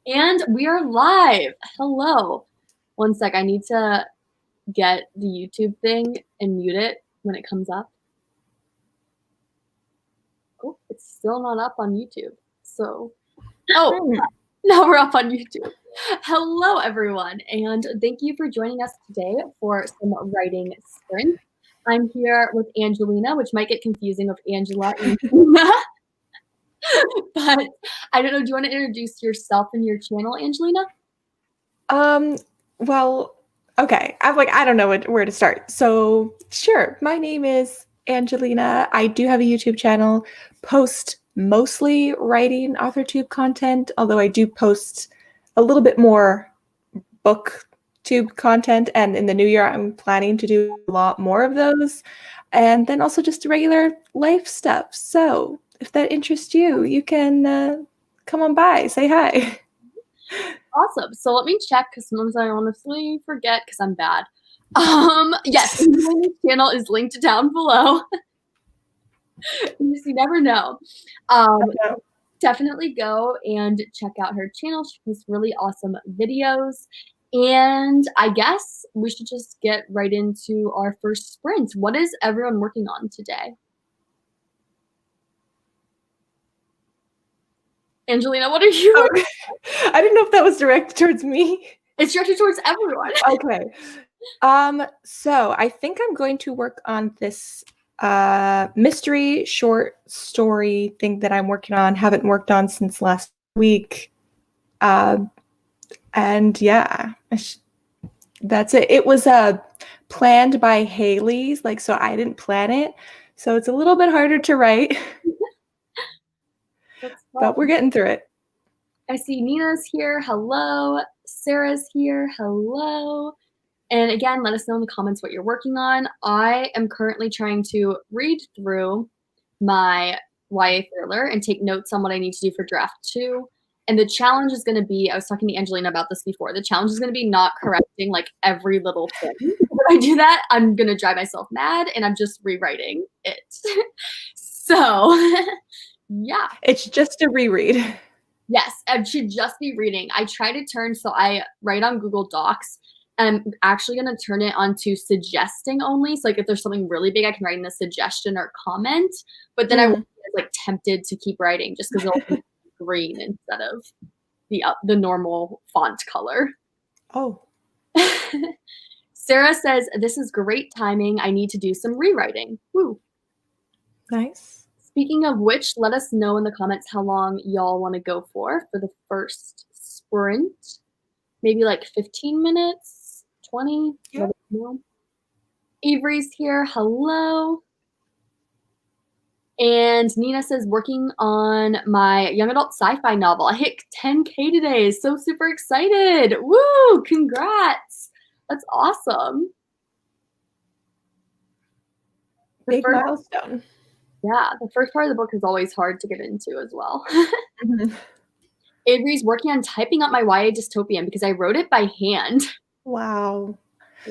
And we are live. Hello. One sec. I need to get the YouTube thing and mute it when it comes up. Oh, it's still not up on YouTube. So, now we're up on YouTube. Hello, everyone, and thank you for joining us today for some writing sprint. I'm here with Angelina, which might get confusing with Angela and Angelina. But I don't know, do you want to introduce yourself and your channel, Angelina? Well, okay. I don't know where to start. So, sure. My name is Angelina. I do have a YouTube channel, post mostly writing AuthorTube content, although I do post a little bit more BookTube content. And in the new year, I'm planning to do a lot more of those. And then also just regular life stuff. So, if that interests you, you can come on by, say hi. Awesome. So let me check because sometimes I honestly forget because I'm bad. Yes, my channel is linked down below. You never know. Definitely go and check out her channel. She has really awesome videos. And I guess we should just get right into our first sprint. What is everyone working on today? Angelina, what are you working on? I didn't know if that was directed towards me. It's directed towards everyone. Okay. So I think I'm going to work on this mystery short story thing that I'm working on. Haven't worked on since last week. And yeah, that's it. It was planned by Haley's, so I didn't plan it. So it's a little bit harder to write. But we're getting through it. I see Nina's here. Hello. Sarah's here. Hello. And again, let us know in the comments what you're working on. I am currently trying to read through my YA thriller and take notes on what I need to do for draft 2. And the challenge is going to be, I was talking to Angelina about this before, the challenge is going to be not correcting every little thing. If I do that, I'm going to drive myself mad and I'm just rewriting it. So, yeah. It's just a reread. Yes, I should just be reading. I try to turn, so I write on Google Docs, and I'm actually going to turn it onto suggesting only. So if there's something really big, I can write in the suggestion or comment. But then I was tempted to keep writing just because it'll be green instead of the normal font color. Oh. Sarah says, this is great timing. I need to do some rewriting. Woo. Nice. Speaking of which, let us know in the comments how long y'all want to go for the first sprint. Maybe 15 minutes, 20. Yeah. Avery's here. Hello. And Nina says, working on my young adult sci-fi novel. I hit 10K today. So super excited. Woo! Congrats. That's awesome. Big milestone. Yeah, the first part of the book is always hard to get into as well. Avery's working on typing up my YA dystopian because I wrote it by hand. Wow.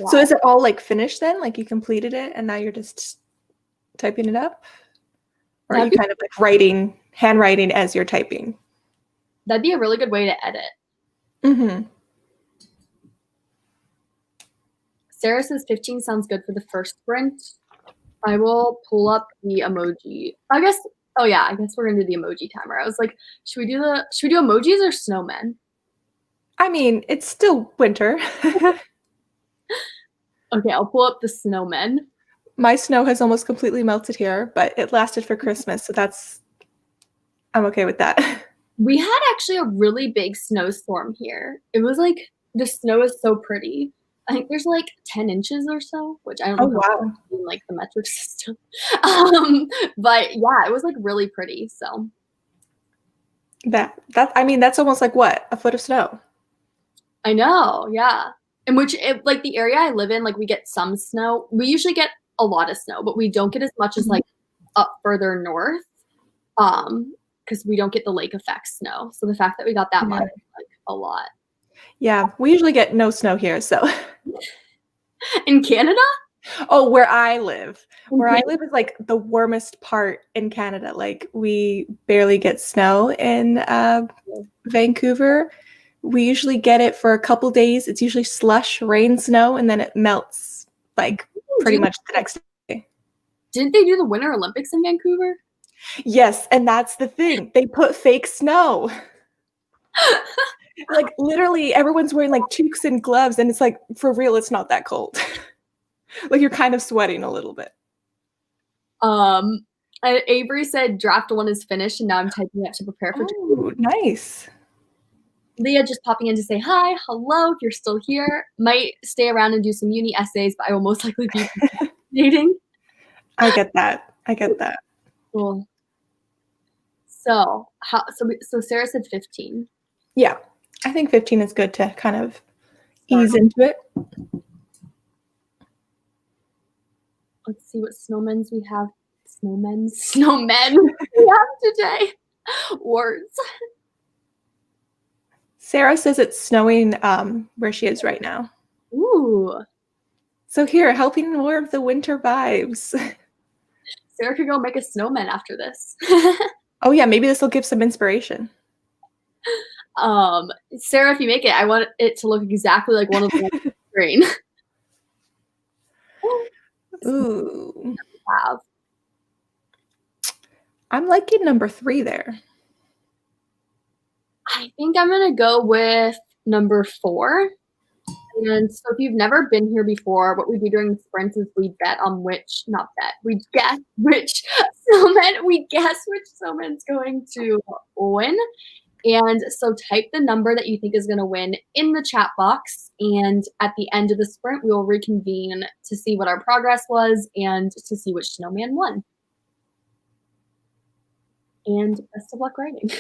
So is it all finished then? You completed it and now you're just typing it up? Or are you kind of handwriting as you're typing? That'd be a really good way to edit. Sarah says 15 sounds good for the first sprint. I will pull up the emoji. I guess we're gonna do the emoji timer. I was like, should we do emojis or snowmen? I mean, it's still winter. Okay, I'll pull up the snowmen. My snow has almost completely melted here, but it lasted for Christmas, so I'm okay with that. We had actually a really big snowstorm here. It was the snow is so pretty. I think there's 10 inches or so, which I don't know wow. In, the metric system. But yeah, it was really pretty. So that's almost what? A foot of snow. I know, yeah. In which the area I live in, we get some snow. We usually get a lot of snow, but we don't get as much as up further north. Because we don't get the lake effect snow. So the fact that we got that much a lot. Yeah, we usually get no snow here, so. In Canada? Oh, where I live. Where I live is the warmest part in Canada. We barely get snow in Vancouver. We usually get it for a couple days. It's usually slush, rain, snow, and then it melts like pretty much the next day. Didn't they do the Winter Olympics in Vancouver? Yes, and that's the thing. They put fake snow. Like literally everyone's wearing like toques and gloves and it's like for real it's not that cold. Like you're kind of sweating a little bit. Avery said draft 1 is finished and now I'm typing it to prepare for Oh, nice. Leah just popping in to say hi, hello, if you're still here. Might stay around and do some uni essays, but I will most likely be participating. I get that. I get that. Cool. So Sarah said 15. Yeah. I think 15 is good to kind of ease into it. Let's see what snowmen we have we have today. Words. Sarah says it's snowing where she is right now. Ooh. So here, helping more of the winter vibes. Sarah could go make a snowman after this. Oh yeah, maybe this will give some inspiration. Sarah, if you make it, I want it to look exactly like one of the on the screen. Ooh. Have. I'm liking number 3 there. I think I'm gonna go with number 4. And so if you've never been here before, what we do during sprints is we bet on which, not bet, we guess which snowman's going to win. And so type the number that you think is going to win in the chat box. And at the end of the sprint, we will reconvene to see what our progress was and to see which snowman won. And best of luck writing.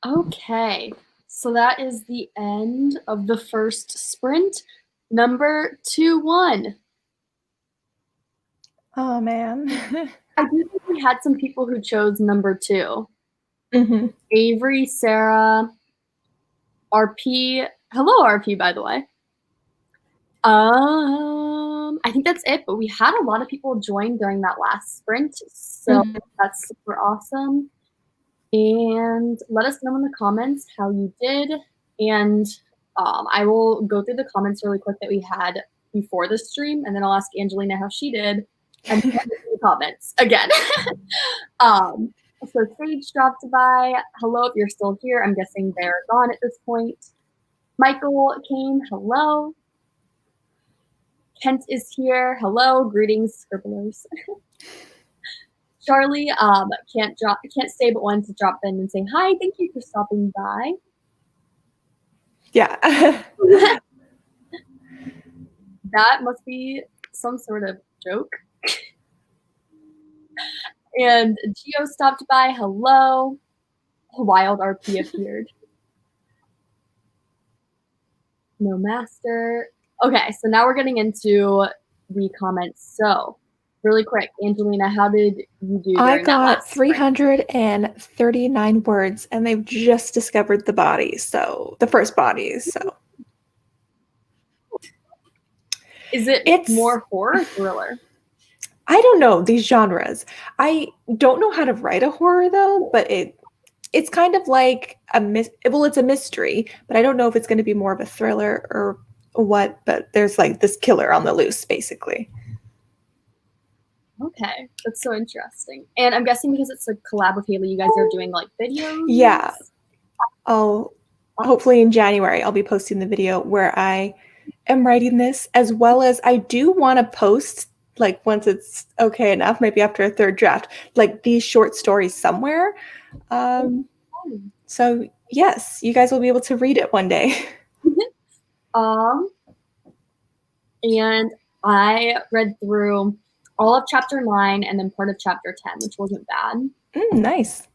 Okay, so that is the end of the first sprint. Number 2-1. Oh man. I do think we had some people who chose number 2. hmm Avery, Sarah, RP. Hello, RP, by the way. I think that's it, but we had a lot of people join during that last sprint, so hmm that's super awesome. And let us know in the comments how you did. And I will go through the comments really quick that we had before the stream, and then I'll ask Angelina how she did, and then the comments again. So Sage dropped by. Hello, if you're still here. I'm guessing they're gone at this point. Michael came. Hello. Kent is here. Hello. Greetings, scribblers. Charlie can't stay but wanted to drop in and say hi. Thank you for stopping by. Yeah. That must be some sort of joke. And Geo stopped by. Hello. Wild RP appeared. No master. Okay, so now we're getting into the comments. So, really quick, Angelina, how did you do? I During that got last sprint? 339 words, and they've just discovered the bodies. So the first bodies. So Is it more horror or thriller? I don't know these genres. I don't know how to write a horror though, but it's kind of like it's a mystery, but I don't know if it's going to be more of a thriller or what, but there's like this killer on the loose basically. Okay, that's so interesting. And I'm guessing because it's a collab with Haley, you guys are doing like videos? Yeah. Hopefully in January I'll be posting the video where I am writing this, as well as I do want to post, like once it's okay enough, maybe after a third draft, like these short stories somewhere. So yes, you guys will be able to read it one day. And I read through all of chapter 9 and then part of chapter 10, which wasn't bad. Nice.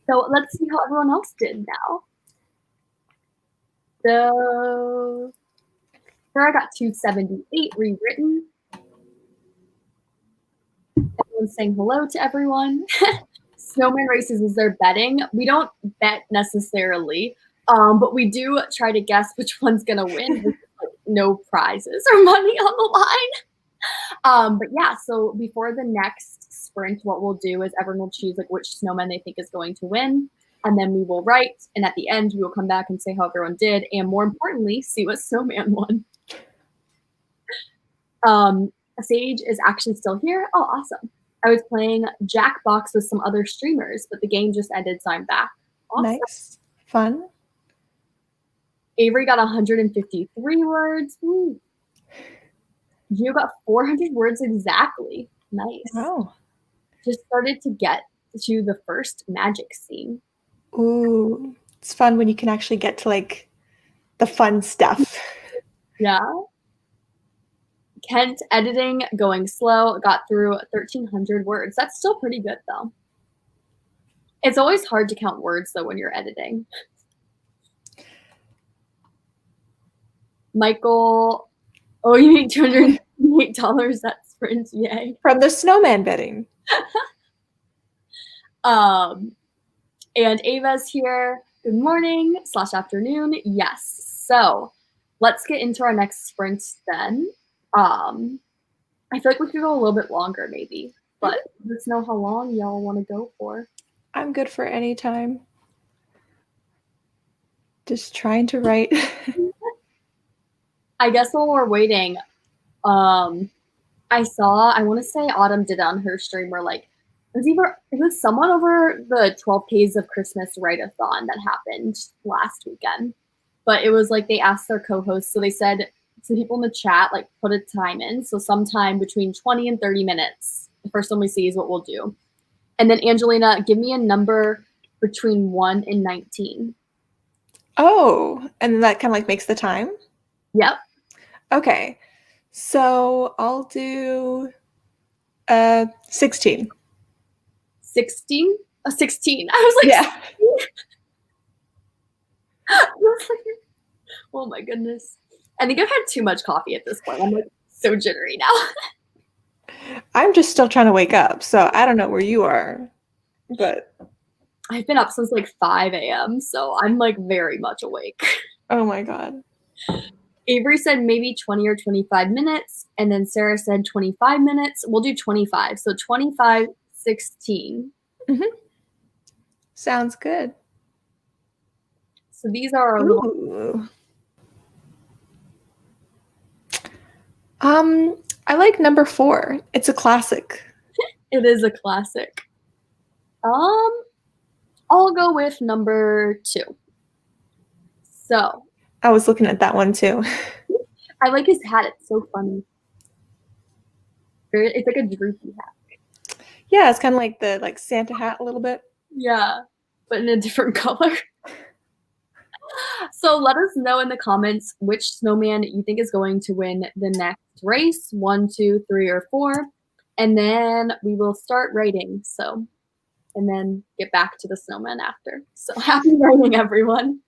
So let's see how everyone else did now. So here I got 278 rewritten. Everyone's saying hello to everyone. Snowman races is their betting. We don't bet necessarily, but we do try to guess which one's gonna win with like, no prizes or money on the line. But yeah, so before the next sprint, what we'll do is everyone will choose like which snowman they think is going to win, and then we will write, and at the end we will come back and say how everyone did, and more importantly, see what snowman won. Sage is actually still here. Oh, awesome. I was playing Jackbox with some other streamers, but the game just ended, so I'm back. Awesome. Nice. Fun. Avery got 153 words. Ooh. You got 400 words exactly. Nice. Wow. Just started to get to the first magic scene. Ooh, it's fun when you can actually get to like the fun stuff. Yeah. Kent editing going slow, got through 1,300 words. That's still pretty good though. It's always hard to count words though when you're editing. Michael, oh, you made $208 at Sprint, yay. From the snowman betting. And Ava's here. Good morning / afternoon. Yes. So let's get into our next sprint then. I feel like we could go a little bit longer maybe, but let's know how long y'all want to go for. I'm good for any time. Just trying to write. I guess while we're waiting, I want to say Autumn did on her stream where like it was someone over the 12 Days of Christmas write-a-thon that happened last weekend. But it was like they asked their co-hosts, so they said to people in the chat, like put a time in. So sometime between 20 and 30 minutes. The first one we see is what we'll do. And then Angelina, give me a number between 1 and 19. Oh, and that kind of like makes the time? Yep. Okay. So I'll do 16. 16? 16. I was like, yeah. Oh my goodness. I think I've had too much coffee at this point. I'm like so jittery now. I'm just still trying to wake up, so I don't know where you are, but I've been up since like 5 a.m., so I'm like very much awake. oh my God. Avery said maybe 20 or 25 minutes, and then Sarah said 25 minutes. We'll do 25. So 25, 16. Sounds good. So these are our little. Ooh. I like number 4. It's a classic. It is a classic. I'll go with number 2. So I was looking at that one too. I like his hat. It's so funny. It's like a droopy hat. Yeah, it's kind of like the Santa hat a little bit. Yeah, but in a different color. So let us know in the comments which snowman you think is going to win the next race, 1, 2, 3, or 4. And then we will start writing. So, and then get back to the snowman after. So happy writing, everyone.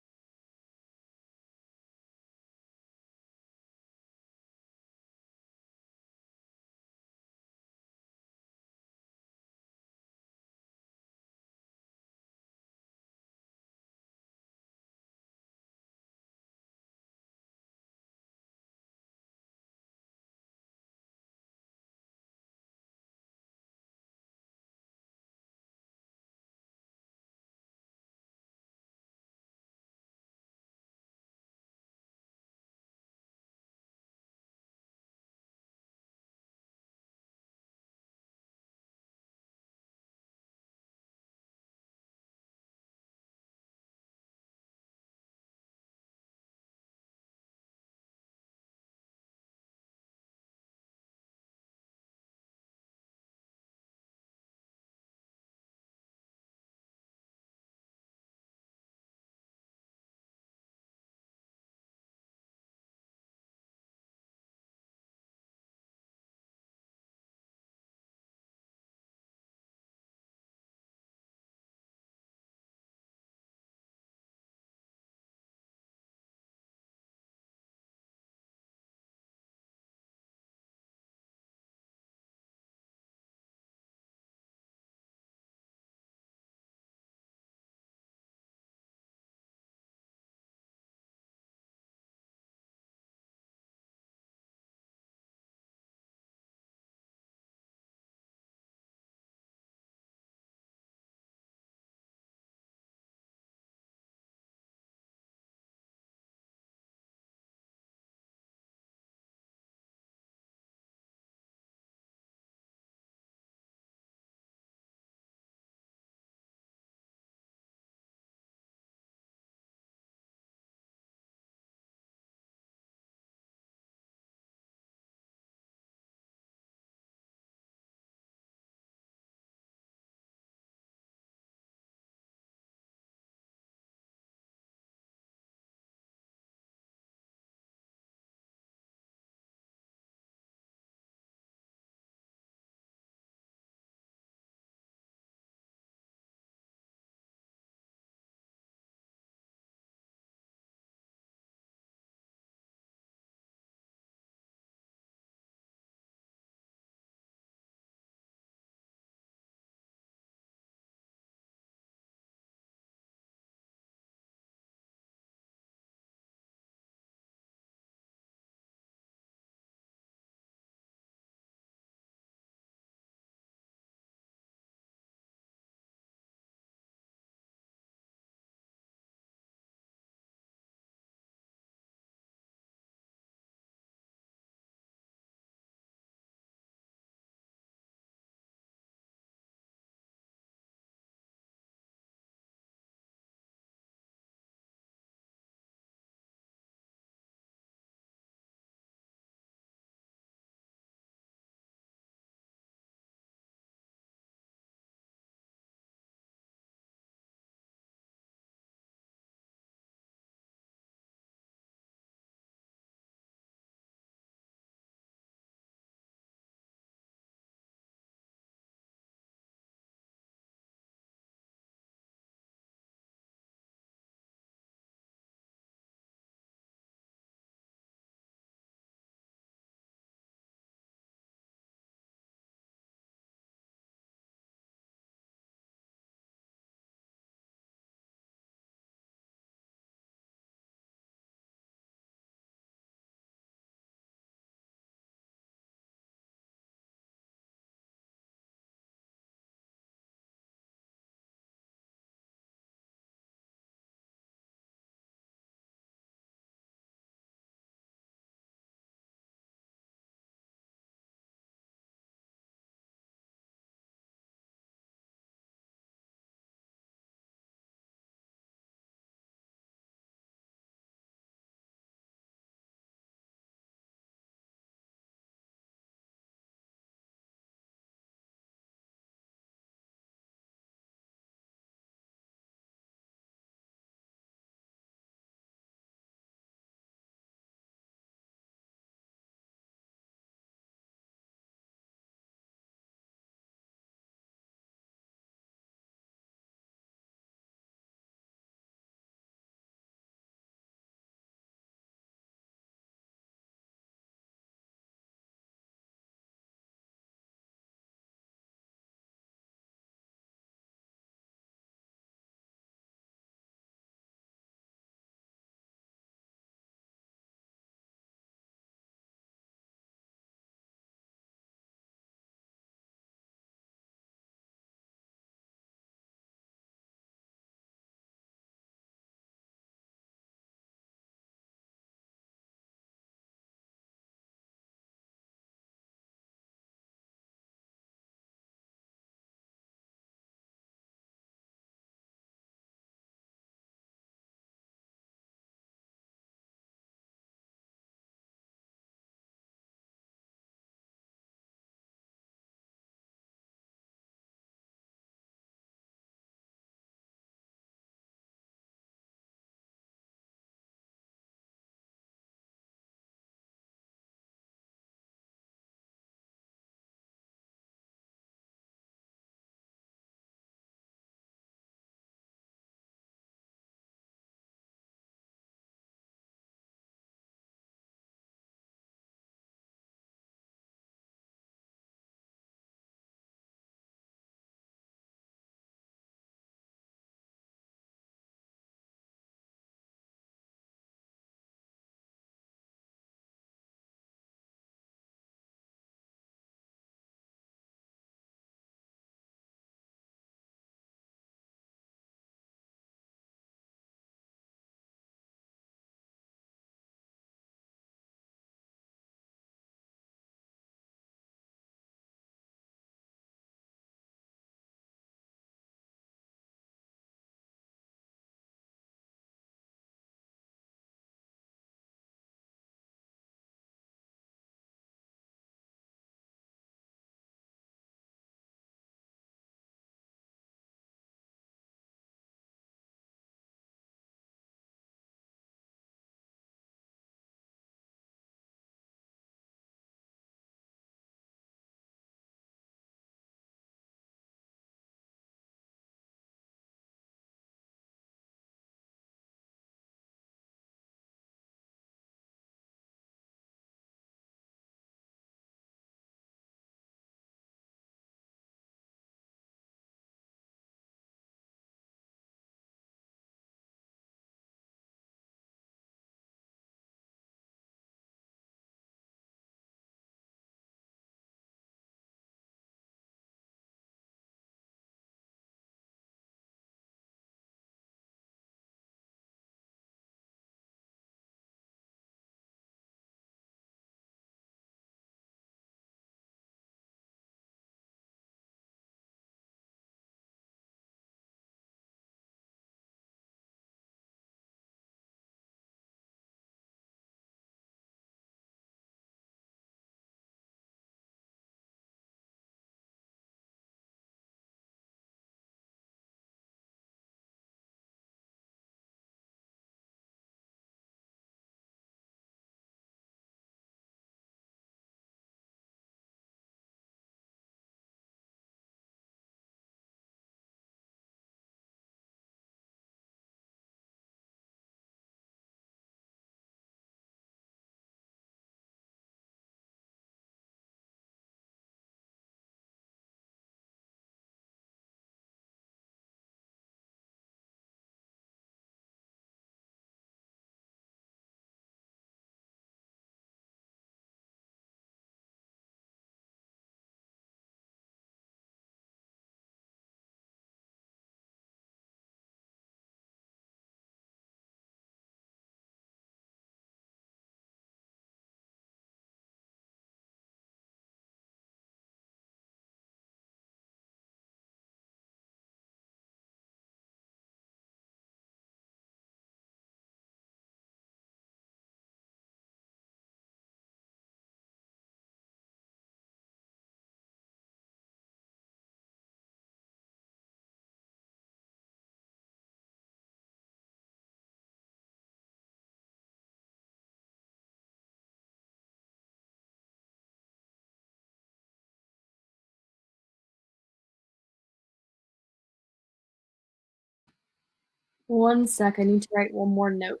1 sec, I need to write one more note.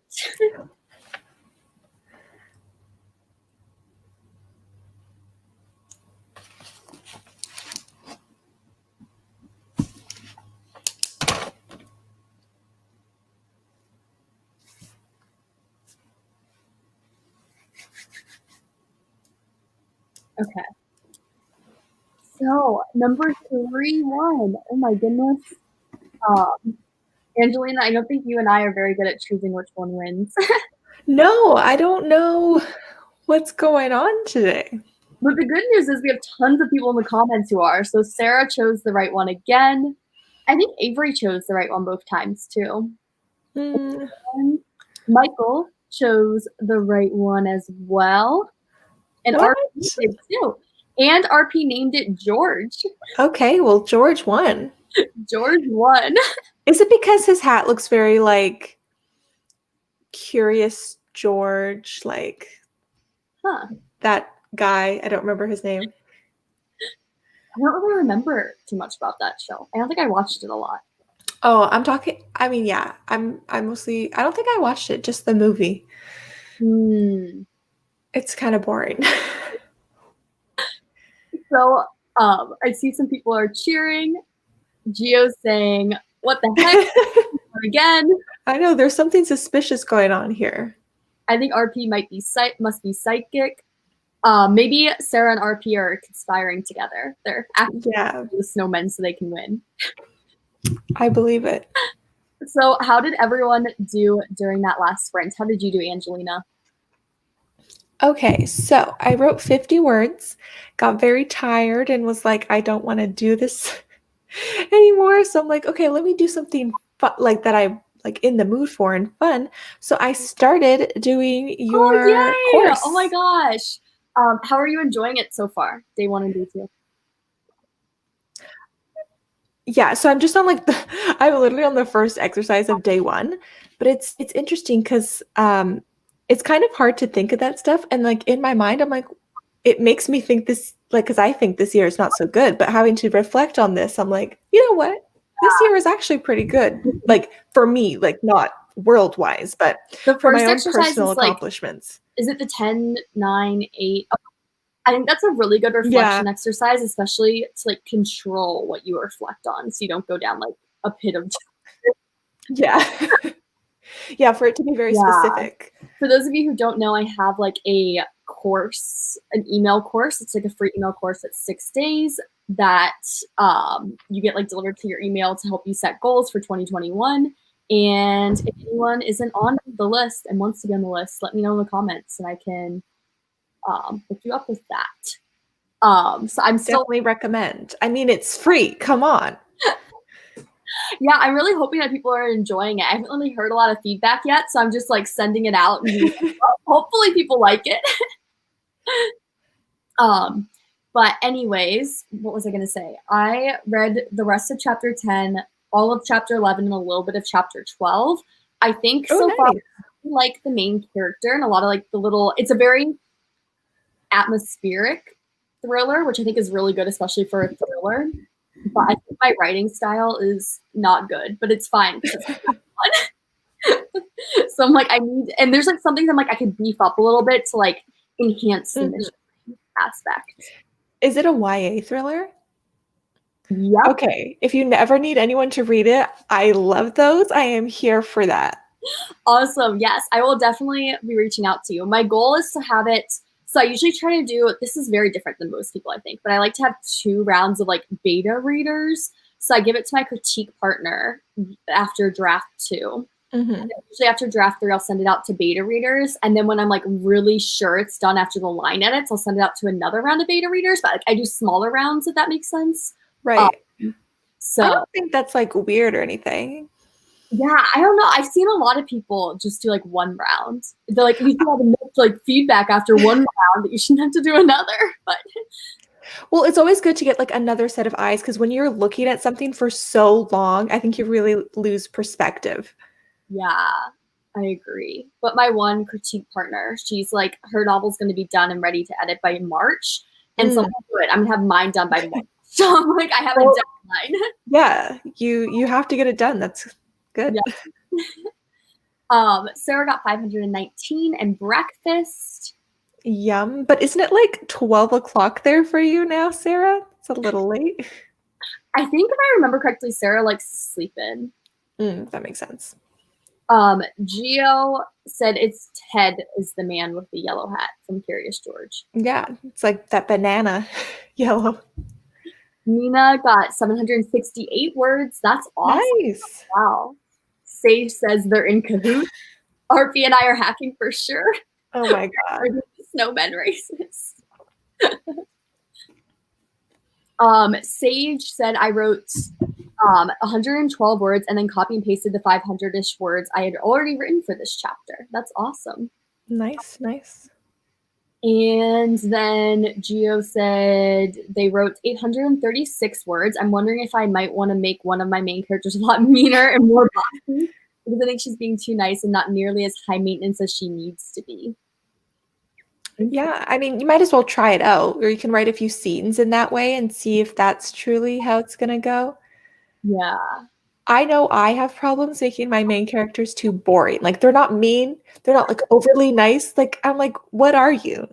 Okay. So, number 3-1. Oh my goodness. Angelina, I don't think you and I are very good at choosing which one wins. No, I don't know what's going on today. But the good news is we have tons of people in the comments who are. So Sarah chose the right one again. I think Avery chose the right one both times too. Mm, And Michael chose the right one as well. And what? RP did too. And RP named it George. Okay, well, George won. George won. Is it because his hat looks very like Curious George, like that guy? I don't remember his name. I don't really remember too much about that show. I don't think I watched it a lot. Oh, I'm talking. I mean, yeah, I'm mostly. I don't think I watched it. Just the movie. It's kind of boring. So, I see some people are cheering. Gio's saying, "What the heck?" Again. I know there's something suspicious going on here. I think RP must be psychic. Maybe Sarah and RP are conspiring together. They're acting the snowmen so they can win. I believe it. So how did everyone do during that last sprint? How did you do, Angelina? Okay, so I wrote 50 words, got very tired and was like, I don't want to do this anymore. So I'm like, okay, let me do something fun, like that I'm like in the mood for and fun. So I started doing your course. Oh my gosh. How are you enjoying it so far? Day 1 and day 2? Yeah, so I'm just on like I'm literally on the first exercise of day 1, but it's interesting because it's kind of hard to think of that stuff, and like in my mind I'm like, it makes me think this, like, because I think this year is not so good, but having to reflect on this, I'm like, you know what, this year is actually pretty good, like for me, like not world wise, but for my own personal accomplishments. Is it the 10, 9, 8? I think that's a really good reflection exercise, especially to like control what you reflect on so you don't go down like a pit of yeah, for it to be very specific. For those of you who don't know, I have like a course, an email course. It's like a free email course that's 6 days that you get like delivered to your email to help you set goals for 2021. And if anyone isn't on the list and wants to be on the list, let me know in the comments and I can hook you up with that. So I'm still definitely recommend. I mean, it's free. Come on. Yeah, I'm really hoping that people are enjoying it. I haven't really heard a lot of feedback yet, so I'm just like sending it out and hopefully people like it. But anyways, what was I gonna say? I read the rest of chapter 10, all of chapter 11, and a little bit of chapter 12. I think far I like the main character and a lot of like the little, it's a very atmospheric thriller, which I think is really good, especially for a thriller. But I think my writing style is not good, but it's fine. It's fun. So I'm like, and there's like something I'm like, I could beef up a little bit to like enhance the mission aspect. Is it a YA thriller? Yeah. Okay. If you never need anyone to read it, I love those. I am here for that. Awesome. Yes, I will definitely be reaching out to you. My goal is to have it. So I usually try to do, this is very different than most people, I think, but I like to have 2 rounds of like beta readers. So I give it to my critique partner after draft 2. Usually after draft 3, I'll send it out to beta readers. And then when I'm like really sure it's done after the line edits, I'll send it out to another round of beta readers. But like, I do smaller rounds, if that makes sense. Right. So I don't think that's like weird or anything. Yeah, I don't know. I've seen a lot of people just do like 1 round. They're like, we should have enough like feedback after 1 round that you shouldn't have to do another. But well, it's always good to get like another set of eyes because when you're looking at something for so long, I think you really lose perspective. Yeah, I agree. But my one critique partner, she's like, her novel's going to be done and ready to edit by March. And so I'm going to have mine done by March. So I'm like, I have a deadline. Yeah, you have to get it done. That's good. Yeah. Sarah got 519 and breakfast. Yum. But isn't it like 12 o'clock there for you now, Sarah? It's a little late. I think if I remember correctly, Sarah likes sleeping. That makes sense. Geo said it's Ted is the man with the yellow hat from Curious George. Yeah, it's like that banana yellow. Nina got 768 words. That's awesome. Nice. Wow. Sage says they're in cahoots. RP and I are hacking for sure. Oh my God. Snowmen races. Sage said I wrote 112 words and then copy and pasted the 500-ish words I had already written for this chapter. That's awesome. Nice, nice. And then Geo said they wrote 836 words. I'm wondering if I might want to make one of my main characters a lot meaner and more bossy because I think she's being too nice and not nearly as high maintenance as she needs to be. Yeah, I mean, you might as well try it out, or you can write a few scenes in that way and see if that's truly how it's going to go. Yeah. I know I have problems making my main characters too boring. Like, they're not mean, they're not like overly nice. Like, I'm like, what are you?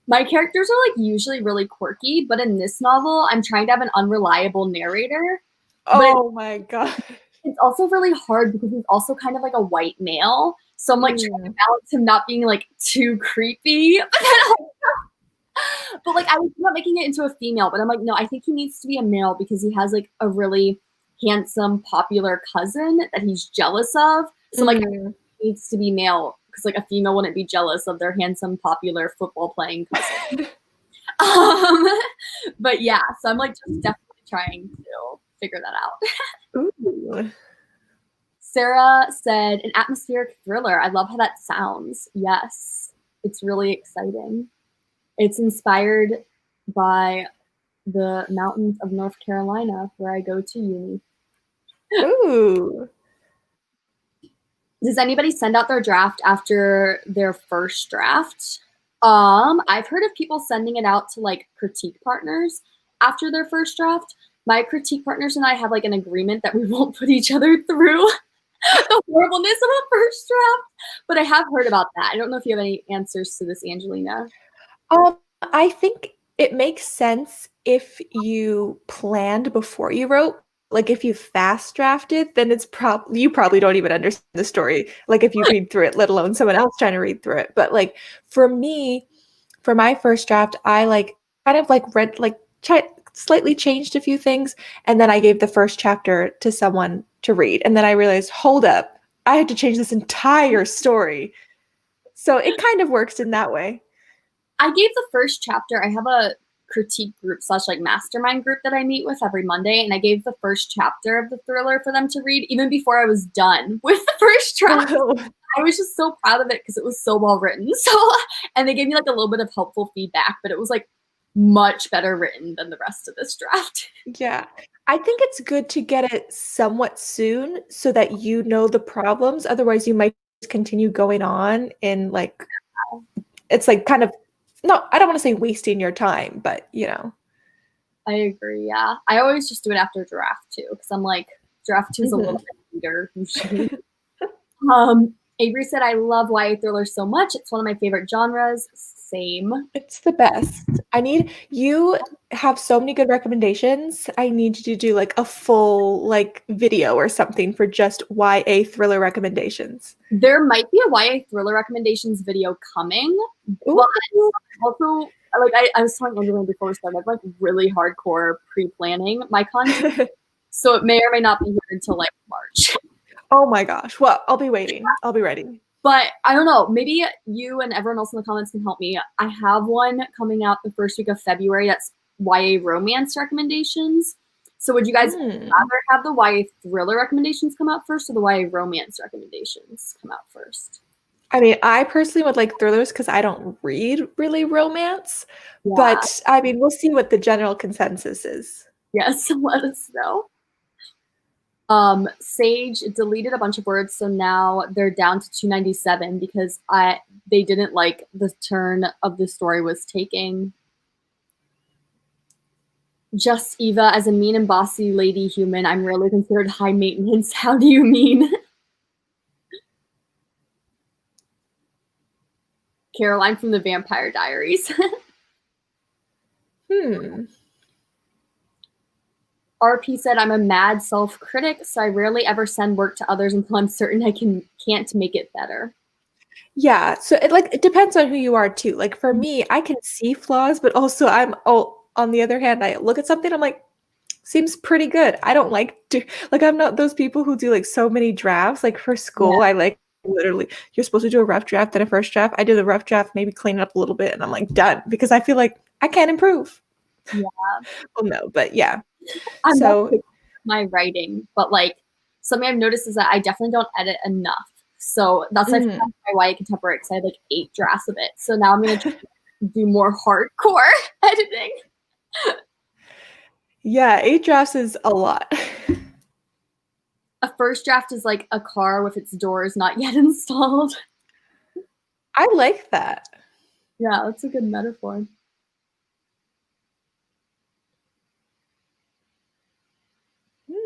My characters are like usually really quirky, but in this novel, I'm trying to have an unreliable narrator. Oh my God. It's also really hard because he's also kind of like a white male. So I'm like trying to balance him not being like too creepy. But like I was not making it into a female, but I'm like, no, I think he needs to be a male because he has like a really handsome, popular cousin that he's jealous of. So like it needs to be male because like a female wouldn't be jealous of their handsome, popular football playing cousin. But yeah, so I'm like just definitely trying to figure that out. Ooh. Sarah said, an atmospheric thriller. I love how that sounds. Yes, it's really exciting. It's inspired by the mountains of North Carolina where I go to uni. Ooh. Does anybody send out their draft after their first draft? I've heard of people sending it out to like critique partners after their first draft. My critique partners and I have like an agreement that we won't put each other through the horribleness of a first draft, but I have heard about that. I don't know if you have any answers to this, Angelina. I think it makes sense if you planned before you wrote. Like if you fast drafted, then it's you probably don't even understand the story. Like if you read through it, let alone someone else trying to read through it. But like for me, for my first draft, I like kind of like read like slightly changed a few things, and then I gave the first chapter to someone to read, and then I realized, hold up, I had to change this entire story. So it kind of works in that way. I gave the first chapter. I have a critique group / like mastermind group that I meet with every Monday, and I gave the first chapter of the thriller for them to read even before I was done with the first draft. I was just so proud of it because it was so well written. So, and they gave me like a little bit of helpful feedback, but it was like much better written than the rest of this draft. Yeah. I think it's good to get it somewhat soon so that you know the problems. Otherwise, you might just continue going on and like, it's like kind of, no, I don't want to say wasting your time, but you know. I agree. Yeah. I always just do it after draft 2 because I'm like, draft 2 is a little bit later usually. Avery said, I love YA thrillers so much. It's one of my favorite genres. Same. It's the best. You have so many good recommendations. I need you to do like a full like video or something for just YA thriller recommendations. There might be a YA thriller recommendations video coming, but also like I was telling Angelina before we started, I have like really hardcore pre-planning my content. So it may or may not be here until like March. Oh my gosh. Well, I'll be waiting. I'll be ready. But I don't know, maybe you and everyone else in the comments can help me. I have one coming out the first week of February that's YA romance recommendations. So would you guys rather have the YA thriller recommendations come out first or the YA romance recommendations come out first? I mean, I personally would like thrillers because I don't read really romance. Yeah. But I mean, we'll see what the general consensus is. Yes, let us know. Sage deleted a bunch of words, so now they're down to 297 because they didn't like the turn of the story was taking. Just Eva, as a mean and bossy lady human, I'm rarely considered high maintenance. How do you mean? Caroline from the Vampire Diaries. RP said, I'm a mad self-critic, so I rarely ever send work to others until I'm certain I can't make it better. Yeah, so it depends on who you are too. Like for me, I can see flaws, but also on the other hand, I look at something, I'm like, seems pretty good. I don't I'm not those people who do like so many drafts. Like for school, I like literally you're supposed to do a rough draft then a first draft. I do the rough draft, maybe clean it up a little bit, and I'm like done because I feel like I can't improve. Yeah. Well, no, but yeah. I'm So not my writing, but like something I've noticed is that I definitely don't edit enough. So that's like why I contemporary because I had like 8 drafts of it. So now I'm gonna try to do more hardcore editing. yeah, 8 drafts is a lot. A first draft is like a car with its doors not yet installed. I like that. Yeah, that's a good metaphor.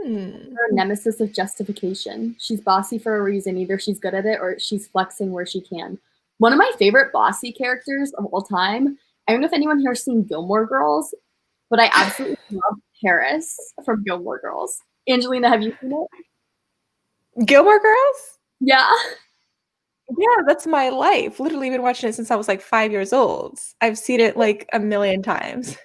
Her nemesis of justification. She's bossy for a reason. Either she's good at it or she's flexing where she can. One of my favorite bossy characters of all time. I don't know if anyone here has seen Gilmore Girls, but I absolutely love Paris from Gilmore Girls. Angelina, have you seen it? Gilmore Girls? Yeah. Yeah, that's my life. Literally been watching it since I was like 5 years old. I've seen it like a million times.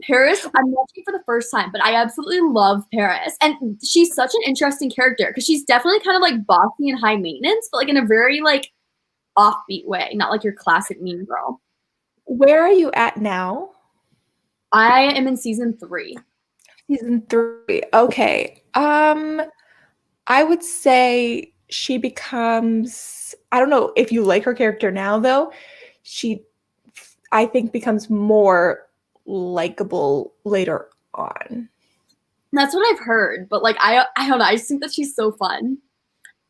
Paris, I'm watching for the first time, but I absolutely love Paris. And she's such an interesting character because she's definitely kind of like bossy and high maintenance, but like in a very like offbeat way, not like your classic mean girl. Where are you at now? I am in season 3. Season 3. Okay. I would say she becomes, I don't know if you like her character now though. I think becomes more likable later on. That's what I've heard, but like I don't know, I just think that she's so fun.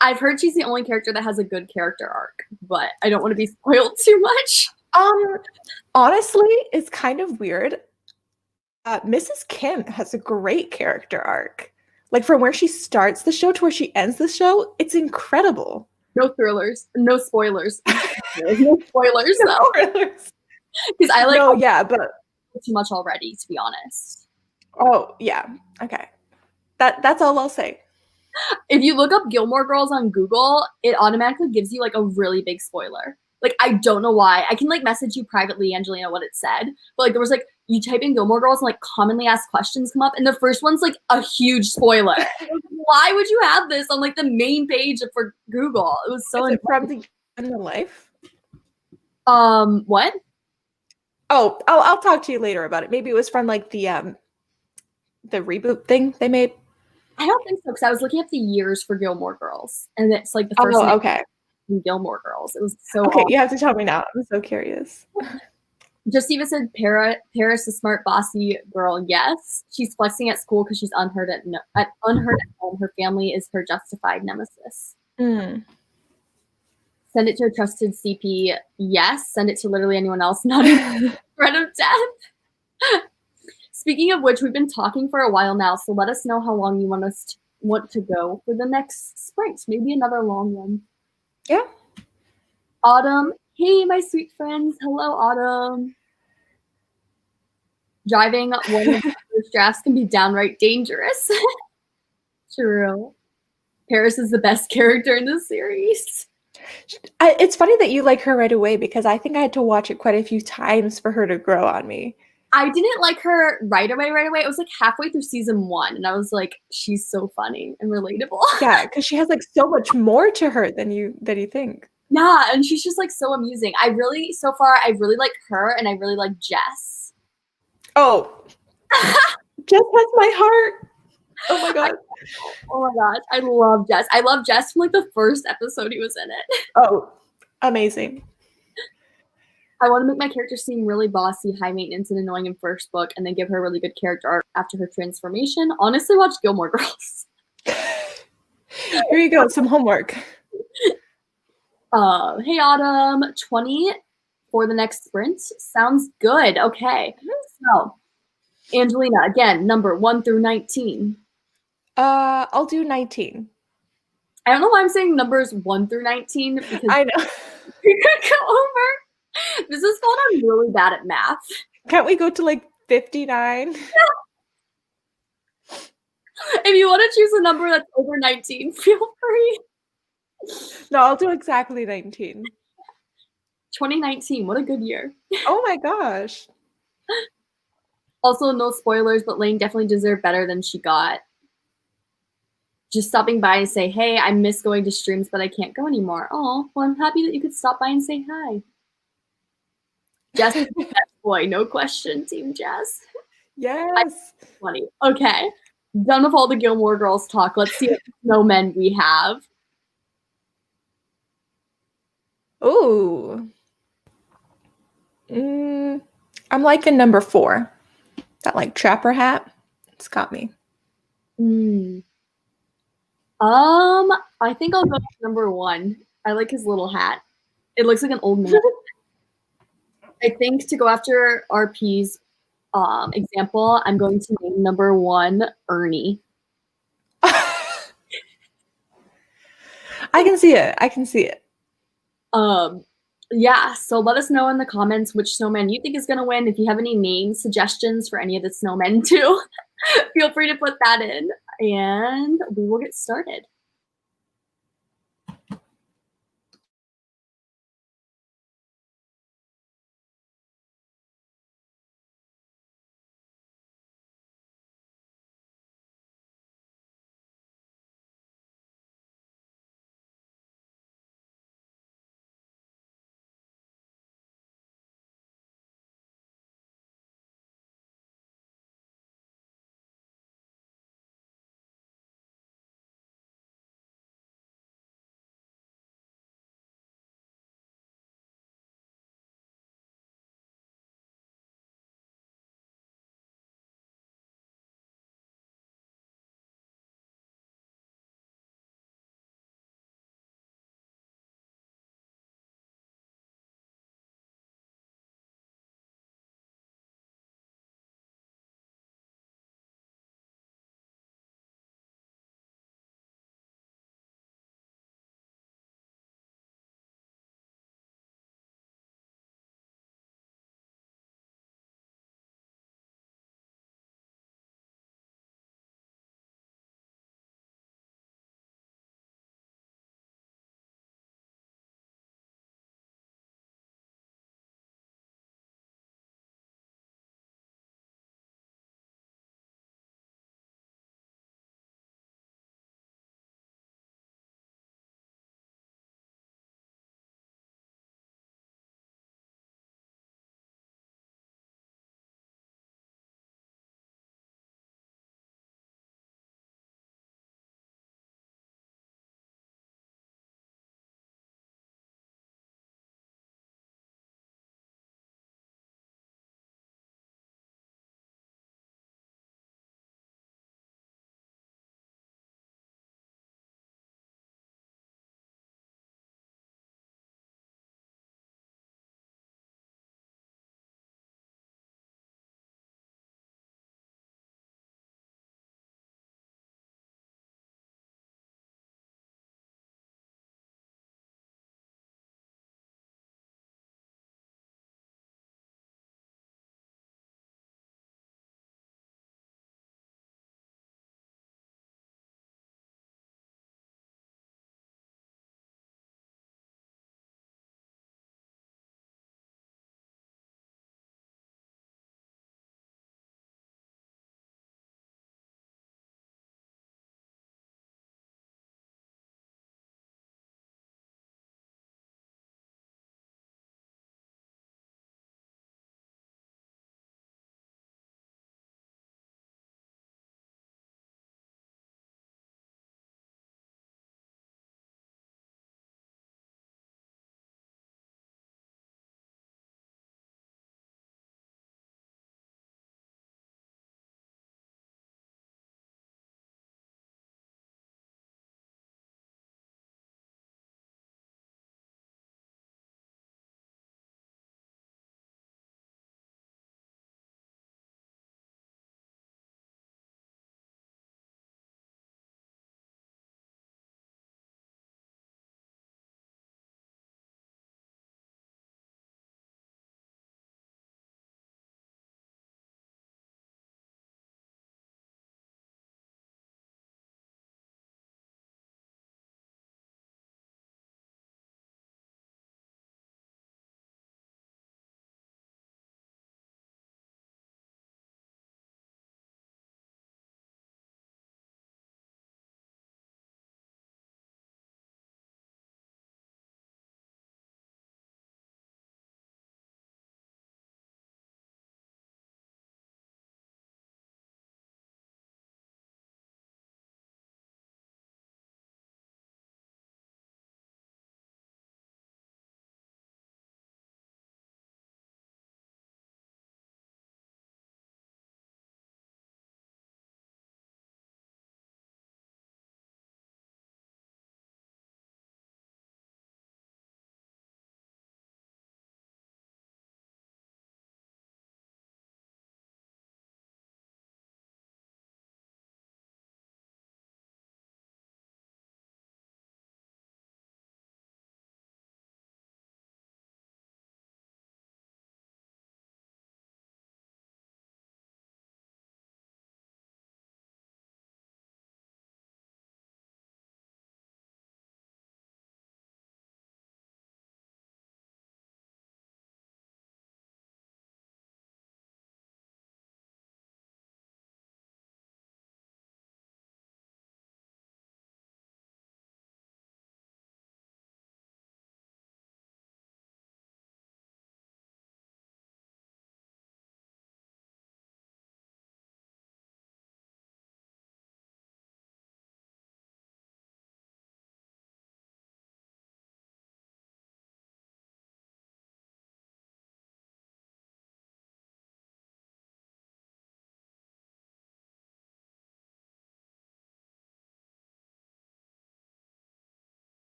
I've heard she's the only character that has a good character arc, but I don't want to be spoiled too much. Honestly, it's kind of weird. Mrs. Kim has a great character arc. Like from where she starts the show to where she ends the show, it's incredible. No thrillers, no spoilers. No spoilers though. Because I like but too much already, to be honest. Oh yeah, okay. That's all I'll say. If you look up Gilmore Girls on Google, it automatically gives you like a really big spoiler. Like I don't know why. I can like message you privately, Angelina, what it said. But like there was like you type in Gilmore Girls and like commonly asked questions come up, and the first one's like a huge spoiler. Why would you have this on like the main page for Google? It was so. Is it from the end of life? What? Oh, I'll talk to you later about it. Maybe it was from like the reboot thing they made. I don't think so because I was looking up the years for Gilmore Girls, and it's like the first. Oh, okay. Gilmore Girls. It was so. Okay, awesome. You have to tell me now. I'm so curious. Just even said Paris, a smart, bossy girl. Yes, she's flexing at school because she's unheard at home. Her family is her justified nemesis. Send it to a trusted CP. Yes. Send it to literally anyone else. Not even threat of death. Speaking of which, we've been talking for a while now, so let us know how long you want to go for the next sprint. Maybe another long one. Yeah. Autumn. Hey, my sweet friends. Hello, Autumn. Driving one of the first drafts can be downright dangerous. True. Paris is the best character in the series. It's funny that you like her right away because I think I had to watch it quite a few times for her to grow on me. I didn't like her right away. It was like halfway through season 1, and I was like, she's so funny and relatable. Yeah, because she has like so much more to her than you think. Yeah, and she's just like so amusing. I really like her, and I really like Jess. Oh, Jess has my heart. Oh my god. Oh my gosh, I love Jess. I love Jess from like the first episode he was in it. Oh, amazing. I want to make my character seem really bossy, high maintenance, and annoying in first book, and then give her a really good character arc after her transformation. Honestly, watch Gilmore Girls. Here you go, some homework. Hey Autumn, 20 for the next sprint. Sounds good. Okay, so Angelina, again, number 1 through 19. I'll do 19. I don't know why I'm saying numbers 1 through 19 because I know. we could go over. This is called I'm really bad at math. Can't we go to like 59? If you want to choose a number that's over 19, feel free. No, I'll do exactly 19. 2019, what a good year. Oh my gosh. Also, no spoilers, but Lane definitely deserved better than she got. Just stopping by to say, hey, I miss going to streams, but I can't go anymore. Oh, well, I'm happy that you could stop by and say hi. Jess is the best boy, no question, Team Jess. Yes. Funny. Okay, done with all the Gilmore Girls talk. Let's see what snowmen we have. Ooh. I'm like a number 4. That like trapper hat. It's got me. I think I'll go with number 1. I like his little hat. It looks like an old man. I think to go after RP's example, I'm going to name number 1 Ernie. I can see it. I can see it. Yeah, so let us know in the comments which snowman you think is going to win. If you have any name suggestions for any of the snowmen too, feel free to put that in and we will get started.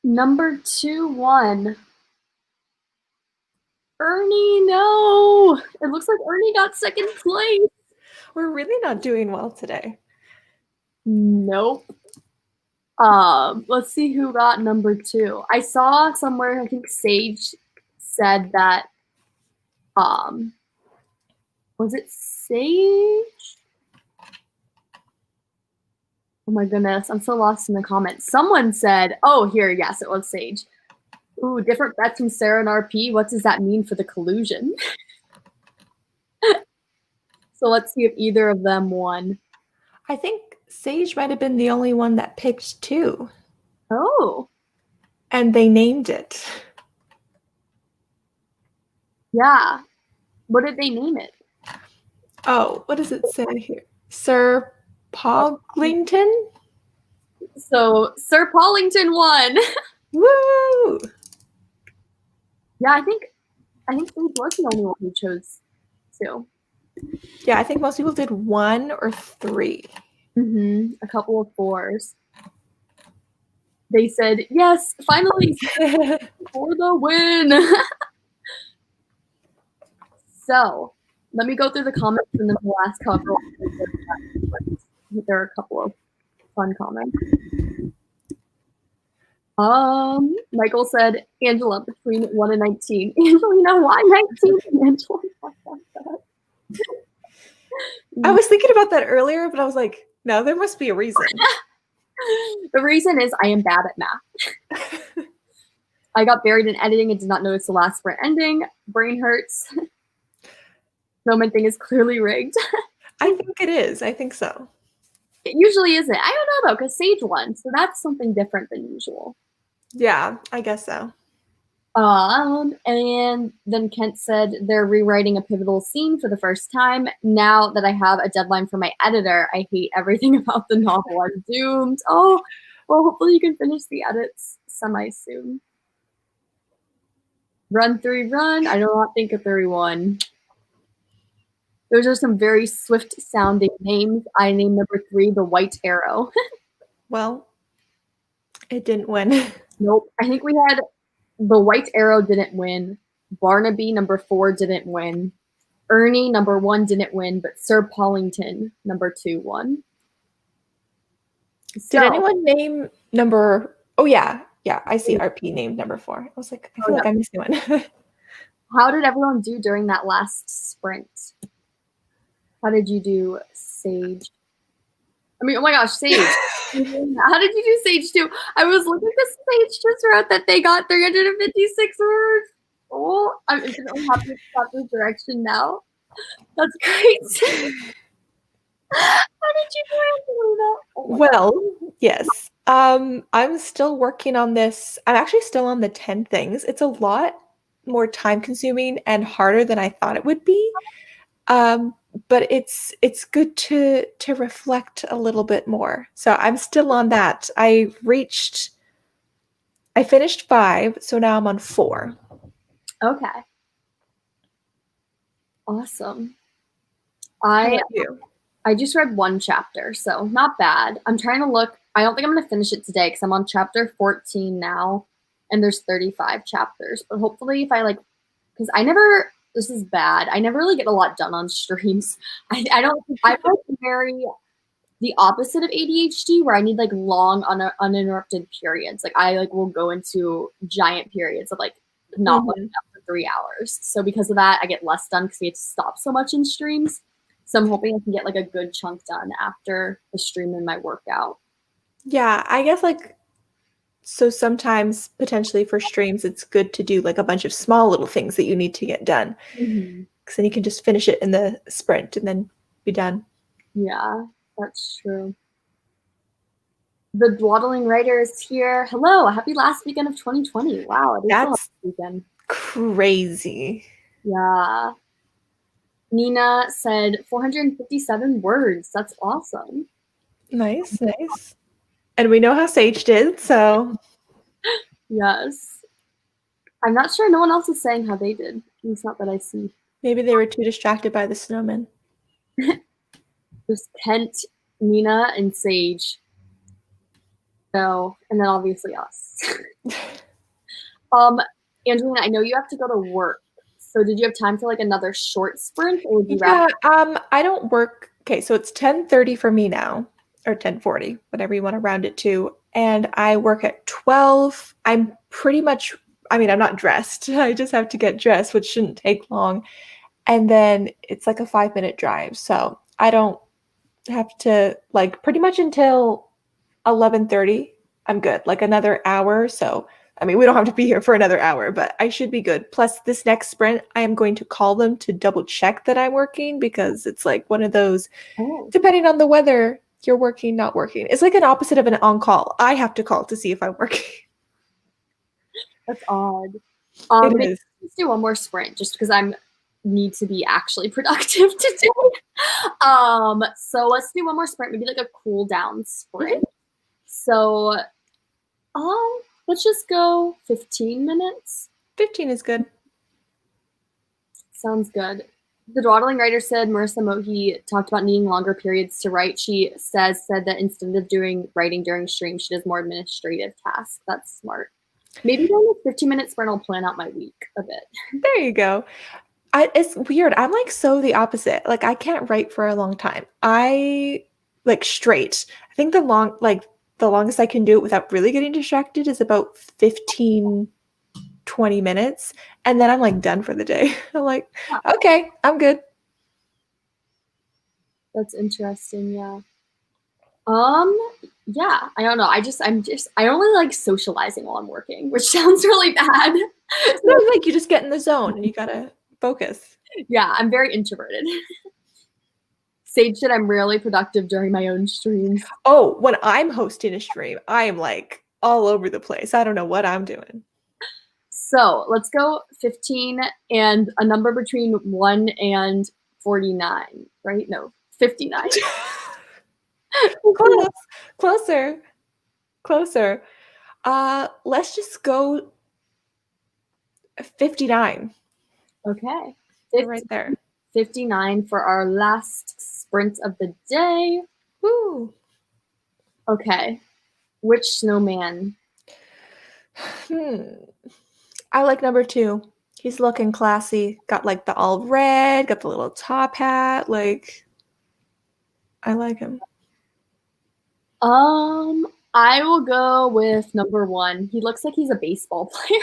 Number 2 won. Ernie, no! It looks like Ernie got second place. We're really not doing well today. Nope. Let's see who got number 2. I saw somewhere, I think Sage said that, was it Sage? Oh my goodness, I'm so lost in the comments. Someone said, oh, here, yes, it was Sage. Ooh, different bets from Sarah and RP. What does that mean for the collusion? So let's see if either of them won. I think Sage might have been the only one that picked 2. Oh. And they named it. Yeah. What did they name it? Oh, what does it say here? Sir Poglington? So Sir Pollington won. Woo! Yeah, I think Sage was the only one who chose 2. Yeah, I think most people did 1 or 3. A couple of 4s. They said, yes, finally for the win. So let me go through the comments and then the last couple. There are a couple of fun comments. Michael said, Angela, between 1 and 19. Angelina, why 19? Angela, I was thinking about that earlier, but I was like, no, there must be a reason. The reason is I am bad at math. I got buried in editing and did not notice the last sprint ending. Brain hurts. Snowman thing is clearly rigged. I think it is. I think so. It usually isn't. I don't know though, because Sage won, so that's something different than usual. Yeah, I guess so. And then Kent said they're rewriting a pivotal scene for the first time. Now that I have a deadline for my editor, I hate everything about the novel. I'm doomed. Oh, well, hopefully you can finish the edits semi-soon. Run 3 run. I do not think a 31. Those are some very swift sounding names. I named number 3 the White Arrow. Well, it didn't win. Nope. I think we had the White Arrow didn't win. Barnaby number 4 didn't win. Ernie number 1 didn't win, but Sir Pollington number 2 won. Did anyone name number? Oh yeah, I see RP named number 4. I was like, I feel like I missed one. How did everyone do during that last sprint? How did you do, Sage? I mean, oh my gosh, Sage. How did you do Sage 2? I was looking at Sage just wrote that they got 356 words. Oh, I'm instantly happy to stop the direction now. That's great. How did you do that? Oh well, yes. I'm still working on this. I'm actually still on the 10 things. It's a lot more time consuming and harder than I thought it would be. But it's good to reflect a little bit more. So I'm still on that. I finished 5, so now I'm on 4. Okay. Awesome. How about you? I just read 1 chapter, so not bad. I'm trying to look. I don't think I'm going to finish it today because I'm on chapter 14 now, and there's 35 chapters. But hopefully if I because this is bad. I never really get a lot done on streams. I'm very the opposite of ADHD where I need long uninterrupted periods. I will go into giant periods of not looking up for 3 hours. So because of that, I get less done because we have to stop so much in streams. So I'm hoping I can get a good chunk done after the stream and my workout. Yeah, I guess so sometimes potentially for streams, it's good to do a bunch of small little things that you need to get done. Because then you can just finish it in the sprint and then be done. Yeah, that's true. The Dwaddling Writer is here. Hello, happy last weekend of 2020. Wow, it is the last weekend. Crazy. Yeah. Nina said 457 words. That's awesome. Nice. And we know how Sage did, so. Yes. I'm not sure no one else is saying how they did. It's not that I see. Maybe they were too distracted by the snowman. There's Kent, Nina, and Sage. No, and then obviously us. Um, Angelina, I know you have to go to work. So did you have time for like another short sprint or would you Yeah, rather? I don't work. Okay, so it's 10:30 for me now, or 10:40, whatever you want to round it to. And I work at 12. I'm pretty much, I mean, I'm not dressed. I just have to get dressed, which shouldn't take long. And then it's like a 5-minute drive. So I don't have to like pretty much until 11:30. I'm good. Like another hour. So I mean, we don't have to be here for another hour, but I should be good. Plus, this next sprint, I am going to call them to double check that I'm working because it's like one of those, Oh, depending on the weather, you're working, not working. It's like an opposite of an on call. I have to call to see if I'm working. that's odd. It Maybe is. let's do one more sprint just because I'm need to be actually productive today. So let's do one more sprint, maybe like a cool down Mhm. sprint. So, let's just go 15 minutes. 15 is good. Sounds good. The dawdling writer said Marissa Mohi talked about needing longer periods to write. She said that instead of doing writing during stream, she does more administrative tasks. That's smart. Maybe during the 15-minute sprint, I'll plan out my week a bit. There you go. It's weird. I'm like so the opposite. Like I can't write for a long time. I like straight. I think the longest I can do it without really getting distracted is about 15, 20 minutes. And then I'm like done for the day. I'm like, okay, I'm good. That's interesting. Yeah. Um, yeah, I don't know. I only like socializing while I'm working, which sounds really bad. No, like you just get in the zone and you gotta focus. Yeah, I'm very introverted. Sage said I'm rarely productive during my own streams. Oh, when I'm hosting a stream, I am like all over the place. I don't know what I'm doing. So let's go 15 and a number between 1 and 49, right? No, 59. Close, closer, closer. Let's just go 59. Okay. We're right there. 59 for our last sprint of the day. Woo. Okay. Which snowman? Hmm. I like number 2. He's looking classy. Got like the all red, got the little top hat. Like, I like him. I will go with number 1. He looks like he's a baseball player.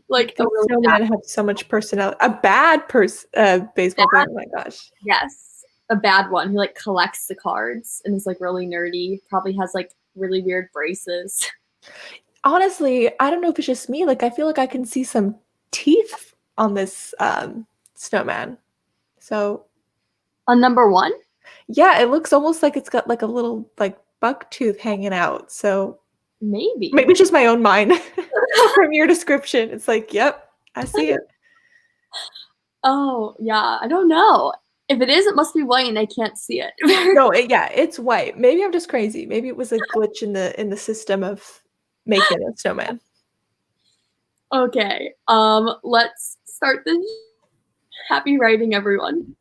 Like a These really snowmen have so much personality. A bad baseball player. bad, Oh my gosh. yes, a bad one. He like collects the cards and is like really nerdy. Probably has like really weird braces. Honestly, I don't know if it's just me. Like, I feel like I can see some teeth on this snowman. So On number 1? yeah, it looks almost like it's got like a little like buck tooth hanging out. So Maybe. maybe it's just my own mind from your description. It's like, yep, I see it. Oh, yeah, I don't know. If it is, it must be white and I can't see it. No, yeah, it's white. Maybe I'm just crazy. Maybe it was a glitch in the system of making a snowman. Okay, let's start this. Happy writing, everyone.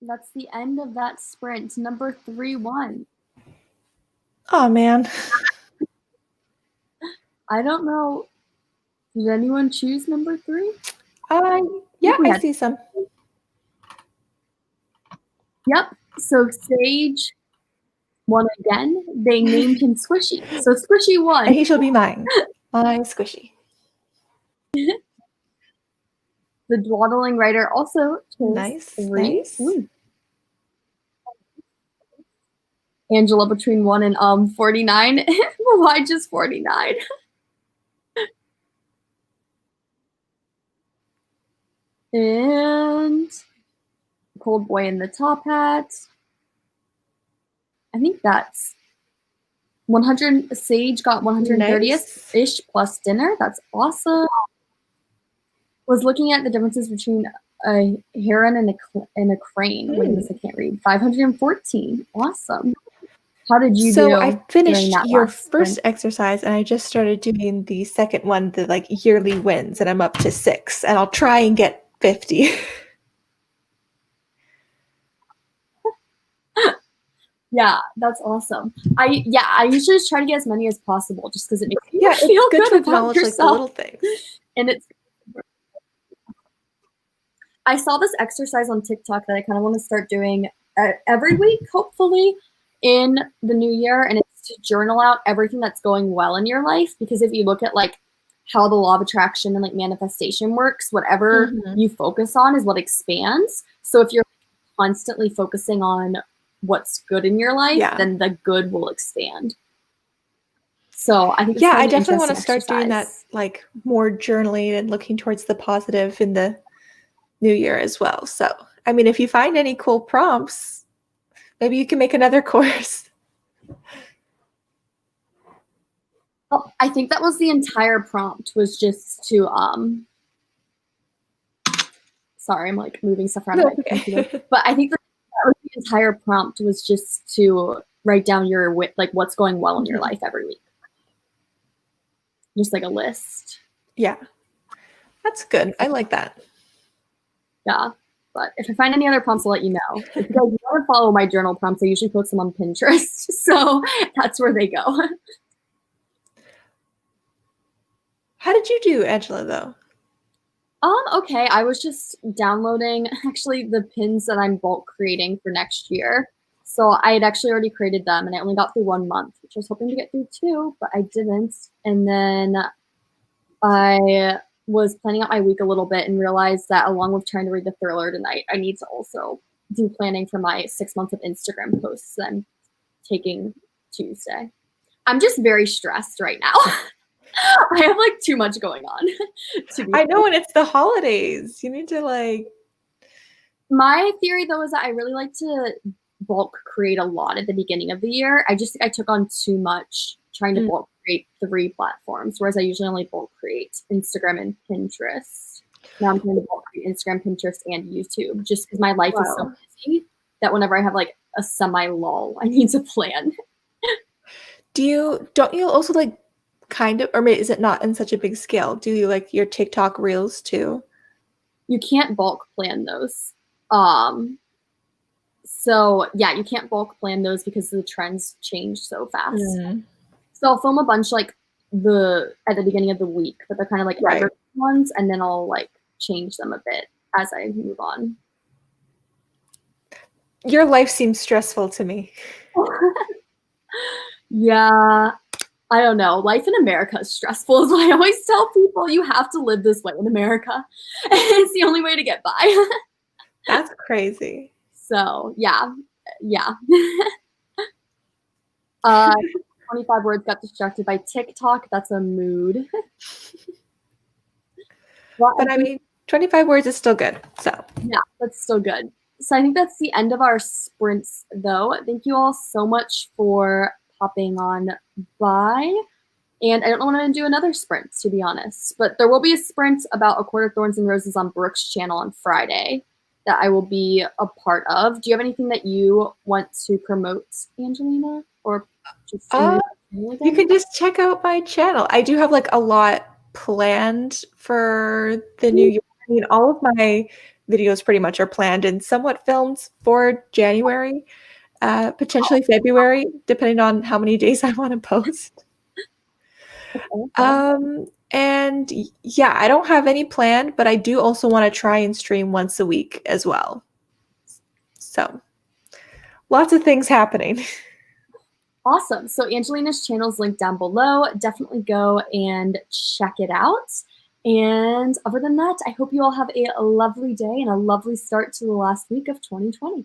That's the end of that sprint. Number 3 won. Oh man. I don't know. Did anyone choose number 3? Yeah, I see some. Yep. So Sage won again. They named him Squishy. So Squishy won. And he shall be mine. My Squishy. The dawdling writer also chose Nice. 3. Nice. Ooh. Angela between 1 and 49. Why just 49? And Cold Boy in the top hat. I think that's 100. Sage got 130th ish plus dinner. That's awesome. Was looking at the differences between a heron and a crane. Wait, this I can't read. 514. Awesome. How did you do? So I finished your last first sprint? exercise and I just started doing the second one, the like yearly wins, and I'm up to 6, and I'll try and get 50. Yeah, that's awesome. I usually just try to get as many as possible just because it makes you Yeah, feel it's good to good about acknowledge like the yourself. little things. And I saw this exercise on TikTok that I kind of want to start doing every week, hopefully, in the new year. And it's to journal out everything that's going well in your life. Because if you look at like how the law of attraction and like manifestation works, whatever you focus on is what expands. So if you're constantly focusing on what's good in your life, then the good will expand. So I think yeah, I definitely want to start doing that, like more journaling and looking towards the positive in the new year as well. So, I mean, if you find any cool prompts, maybe you can make another course. Well, I think that was the entire prompt, was just to sorry, I'm like moving stuff around my computer. But I think that was the entire prompt, was just to write down your like what's going well in your life every week. Just like a list. Yeah. That's good. I like that. Yeah. But if I find any other prompts, I'll let you know. If you guys want to follow my journal prompts, I usually post them on Pinterest. So that's where they go. How did you do, Angela, though? Okay. I was just downloading actually the pins that I'm bulk creating for next year. So I had actually already created them and I only got through 1 month, which I was hoping to get through 2, but I didn't. And then I was planning out my week a little bit and realized that along with trying to read the thriller tonight, I need to also do planning for my 6 months of Instagram posts that I'm taking Tuesday. I'm just very stressed right now. I have like too much going on. I know, and it's the holidays. You need to like. My theory though is that I really like to bulk create a lot at the beginning of the year. I just think I took on too much trying to bulk create 3 platforms, whereas I usually only bulk create Instagram and Pinterest. Now I'm trying to bulk create Instagram, Pinterest, and YouTube, just because my life is so busy that whenever I have like a semi-lull, I need to plan. Don't you also like kind of, or maybe is it not in such a big scale? Do you like your TikTok reels too? You can't bulk plan those. So yeah, you can't bulk plan those because the trends change so fast. So I'll film a bunch like at the beginning of the week, but they're kind of like evergreen ones, and then I'll like change them a bit as I move on. Your life seems stressful to me. Yeah, I don't know. Life in America is stressful, so I always tell people you have to live this way in America. It's the only way to get by. That's crazy. So yeah. 25 words got distracted by TikTok. That's a mood. Well, but I mean, 25 words is still good. So yeah, that's still good. So I think that's the end of our sprints, though. Thank you all so much for popping on by. And I don't want to do another sprint, to be honest. But there will be a sprint about A Court of Thorns and Roses on Brooke's channel on Friday that I will be a part of. Do you have anything that you want to promote, Angelina? Or just you can just check out my channel. I do have like a lot planned for the new year. I mean, all of my videos pretty much are planned and somewhat filmed for January, potentially February, depending on how many days I want to post. Okay. And yeah, I don't have any planned, but I do also want to try and stream once a week as well. So lots of things happening. Awesome. So Angelina's channel is linked down below. Definitely go and check it out. And other than that, I hope you all have a lovely day and a lovely start to the last week of 2020.